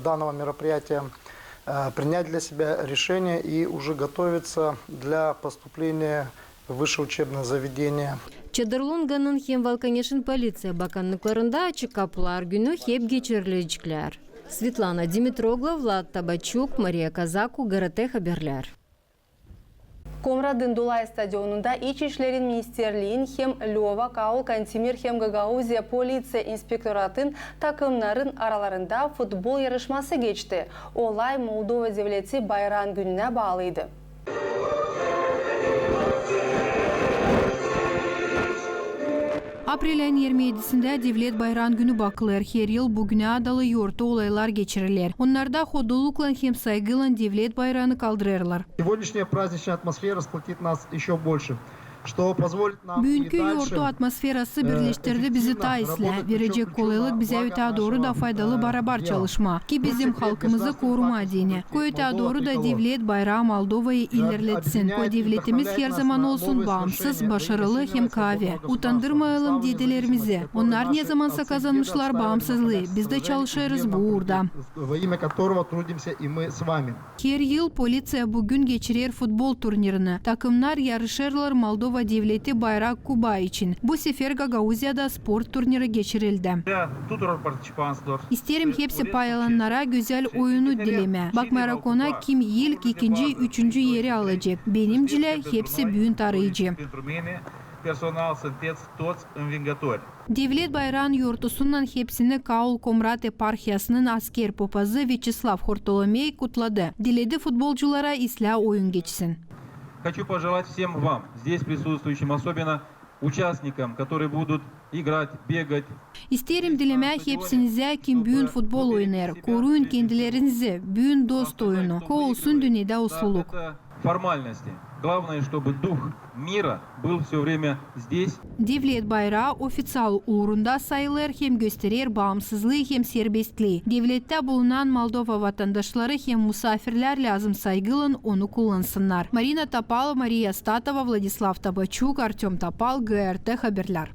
данного мероприятия принять для себя решение и уже готовиться для поступления в высшее учебное заведение. Çadırlunga'nın hem Valkaneş'in Polisiya Bakanlıklarında Açık Kapılar Günü hep geçirilecekler. Svetlana Dimitrogla, Vlad Tabachuk, Maria Kazaku, GRT Haberler. Komrad'ın Dulay Stadionunda İçişleri Ministerliğin hem Lova, Kaul, Kantemir hem Gagauzya Polisiya İnspektoratın takımların aralarında futbol yarışması geçti. Olay Moldova Devleti Bayram Günü'ne bağlıydı. Aprel ayının 27'sinde Devlet Bayram Günü bakılır. Her yıl bugüne adalı yorta olaylar geçirilir. Onlarda hodulukla hem saygıyla Devlet Bayrağını kaldırırlar. Сегодняшняя праздничная атмосфера сплотит нас еще больше. Bugünkü yortu atmosferası birleştirdi bizi ta isle. Verecek kolaylık bize öte doğru da faydalı beraber çalışma. Ki bizim halkımızı koruma edini. Öte doğru da devlet bayrağı Moldova'yı ilerletsin. O devletimiz her zaman olsun bağımsız, başarılı hem kavi. Utandırmayalım dedelerimizi. Onlar ne zamansa kazanmışlar bağımsızlığı. Biz de çalışırız bu uğurda. Her yıl polisiya bugün geçirir futbol turnirini. Takımlar yarışırlar Moldova Devleti Bayrak Kuba için. Bu sefer Gagauzya'da spor turniri geçirildi. İsterim hepsi paylaşanlara güzel oyunu dileme. Bakmayarak ona kim ilk, ikinci, üçüncü yeri alacak. Benimcile hepsi büyük arayıcı. персонал синтез ТОЦ инвентарь. Devlet bayrağın yurtusundan hepsini Kaul Komrat eparxiyasının asker popazı Vyacheslav Hortolomey kutladı. Diledi futbolculara isla oyun geçsin. Хочу пожелать всем вам, здесь присутствующим, особенно участникам, которые будут играть, бегать. İsterim dileme hepsinize kim büyün futbol oynar, koruyun kendilerinizi, büyün dost oyunu, olsun dünyada usuluk. Это формальности. Главное, чтобы дух мира был все время здесь. Devlet bayrağı ofitsial uğrunda sayılır, hem gösterir bağımsızlığı hem serbestliği. Devlette bulunan Moldova vatandaşları hem misafirler lazım saygılın onu kullansınlar. Marina Topal, Maria Statova, Vladislav Tabachuk, Artyom Topal, GRT Haberler.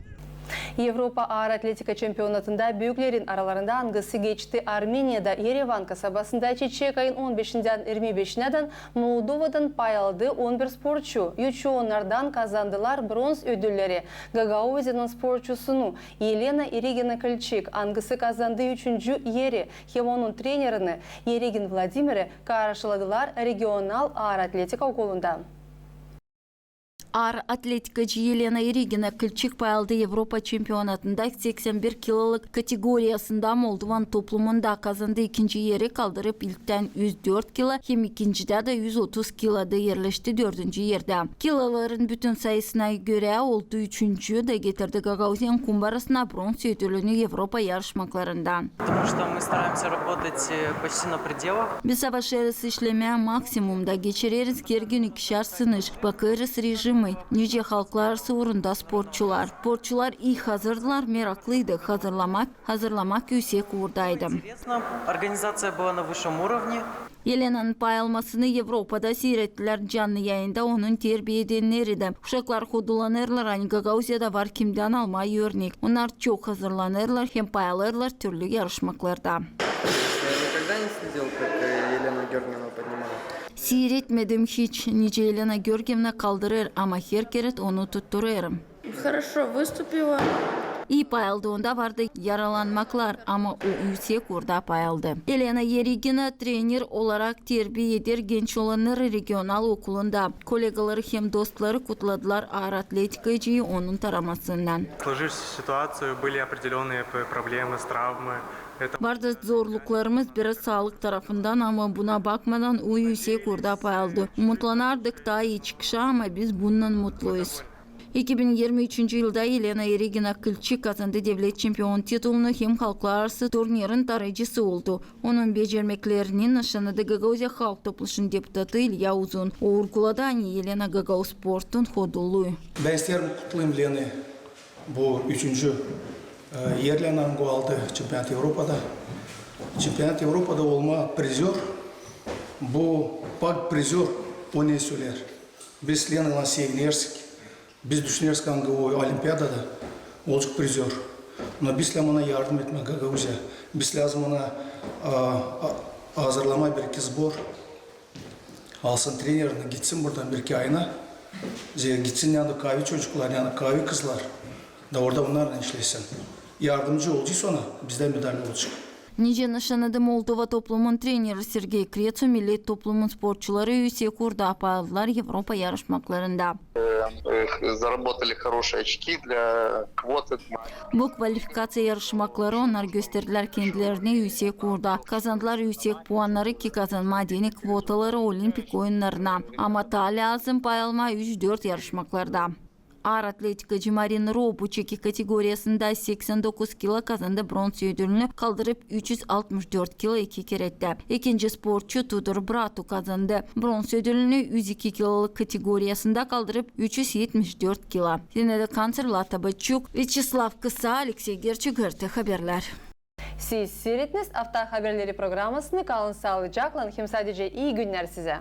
Европа ağır atletika çempionatında büyüklerin aralarında angısı geçti. Armenia'da Yerevan kasabasında Çiçek ayın 15'inden 25'inden Moldova'dan pay aldı 11 sporcu. 3 onlardan kazandılar bronz ödülleri. Gagauziya'nın sporcusunu Yelena Irigina Kılçık angısı kazandı 3. yeri. Hem onun trenerini Yerigin Vladimir'i karşıladılar regional ağır atletika okulunda. Ağır atletikacı Yelena Irigina Kılçık pay aldı Avrupa Çempionatında 81 kiloluk kategoriyasında Moldovan toplumunda kazandı 2. yeri kaldırıp ilkten 104 kilo hem ikincide de 130 kiloda yerleşti 4. yerde. Kiloların bütün sayısına göre oldu 3. de getirdi Gagauziyan kumbarasına bronz ödülünü Avrupa yarışmalarından. Biz savaşırız işlemeye maksimumda geçiririz her gün ikişer sınır, bakarız rejimi. Nice halklar arası uğrunda sporçular. Sporçular iyi hazırdılar, meraklıydı. Hazırlamak yüksek uğurdaydı. Yelena'nın pay almasını Avrupa'da seyrettiler canlı yayında onun terbiye edenleri de. Uşaklar hodulanırlar, hani Gagauziya'da var kimden almayı örnek. Onlar çok hazırlanırlar, hem pay alırlar türlü yarışmalarda. Seyretmedim hiç. Nice Yelena Georgievna kaldırır ama her kere onu tuttururum. Хорошо выступила. İyi pay aldığında vardı yaralanmaklar ama o yüksek orada pay aldı. Yelena Irigina trener olarak terbiye eder genç olanlar regional okulunda. Kolegaları hem dostları kutladılar ağır atletikacıyı onun taramasından. Сложившуюся ситуацию были определенные проблемы, травмы. Vardı zorluklarımız biraz sağlık tarafından ama buna bakmadan o yüksek orada pay aldı. Umutlanardık daha iyi çıkışa ama biz bundan mutluyuz. 2023 yılda Yelena Irigina Kılçık kazandı devlet şampiyon titulunu hem halklar arası turnirin tarayıcısı oldu. Onun becermeklerinin nişanı da Gagauzya Halk Topluluğu'nun deputatı İlya Uzun. O vurguladı Yelena Gagauz sportun hoduluğu. Ben isterim kutlayayım Lena'yı. Bu 3. yerlerini aldı Çempiyonat Avrupa'da. Çempiyonat Avrupa'da olma prizör. Bu pak prizör o ne söyler? Biz Lena'yla sevinirsek. Biz düşünürüz ki o olimpiyadada olacak prizör. Ama biz ona yardım etme Gagauzya. Biz lazım ona hazırlama bir sbor. Alsın trenerini gitsin buradan bir iki ayına. Gitsin yanında kahve çocuklar, yanında kahve kızlar. Da orada onlarla işlesin. Yardımcı olacağız ona. Bizden medalya olacak. Nice nişanıda Moldova toplumun treneri Sergey Kretsu, millet toplumun sporçuları yüksek orada pay aldılar Avrupa yarışmalarında. Bu kvalifikasya yarışmaları onlar gösterdiler kendilerine yüksek orada. Kazandılar yüksek puanları ki kazanma deni kvotaları olimpik oyunlarına. Ama ta lazım pay alma 3-4 yarışmalarda. Ağır atletikacı Marina Robucheki kategorisinde 89 kilo kazandı bronz ödülünü kaldırıp 364 kilo 2 kere etti. İkinci sporcu Tudor Bratu kazandı. Bronz ödülünü 102 kiloluk kategorisinde kaldırıp 374 kilo. Yine de Kanserla Tabachuk, Vyacheslav Kısa, Alexey Gerçik, GRT Haberler. Siz seyrettiniz Hafta Haberleri programmasını. Kalın sağlıcakla. Hem sadece iyi günler size.